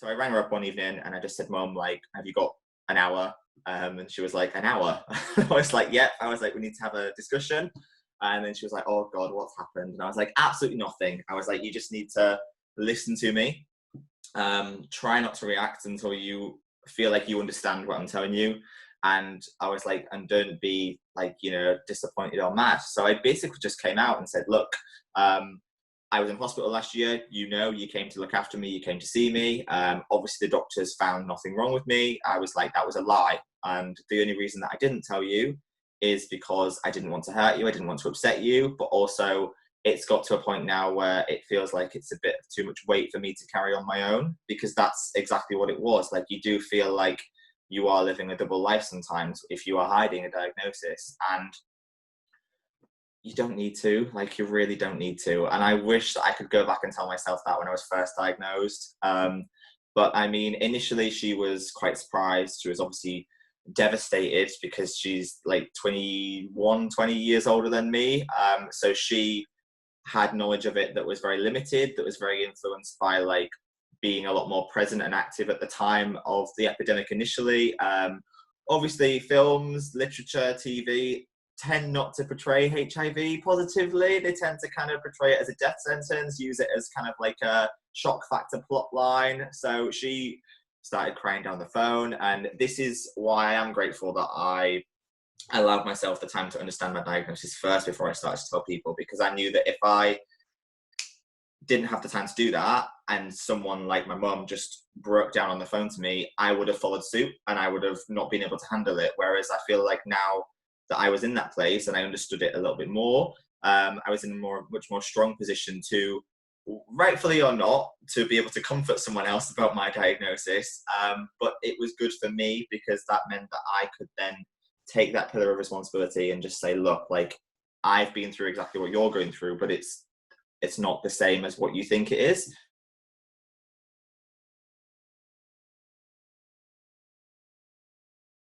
So I rang her up one evening and I just said, Mum, like, have you got an hour? And she was like, an hour? I was like, yeah. I was like, we need to have a discussion. And then she was like, oh God, what's happened? And I was like, absolutely nothing. I was like, you just need to listen to me. Try not to react until you feel like you understand what I'm telling you. And I was like, and don't be like, disappointed or mad. So I basically just came out and said, look, I was in hospital last year. You came to look after me. You came to see me. Obviously, the doctors found nothing wrong with me. I was like, that was a lie. And the only reason that I didn't tell you is because I didn't want to hurt you. I didn't want to upset you. But also, it's got to a point now where it feels like it's a bit of too much weight for me to carry on my own, because that's exactly what it was. Like, you do feel like you are living a double life sometimes if you are hiding a diagnosis. And you don't need to, like, you really don't need to. And I wish that I could go back and tell myself that when I was first diagnosed. But I mean, initially she was quite surprised. She was obviously devastated because she's like 20 years older than me. So she had knowledge of it that was very limited, that was very influenced by like being a lot more present and active at the time of the epidemic initially. Obviously, films, literature, TV tend not to portray HIV positively. They tend to kind of portray it as a death sentence, use it as kind of like a shock factor plot line. So she started crying down the phone. And this is why I'm grateful that I allowed myself the time to understand my diagnosis first before I started to tell people, because I knew that if I didn't have the time to do that and someone like my mum just broke down on the phone to me, I would have followed suit and I would have not been able to handle it. Whereas I feel like now that I was in that place and I understood it a little bit more, I was in a much more strong position to, rightfully or not, to be able to comfort someone else about my diagnosis. But it was good for me because that meant that I could then take that pillar of responsibility and just say, look, like, I've been through exactly what you're going through, but it's not the same as what you think it is.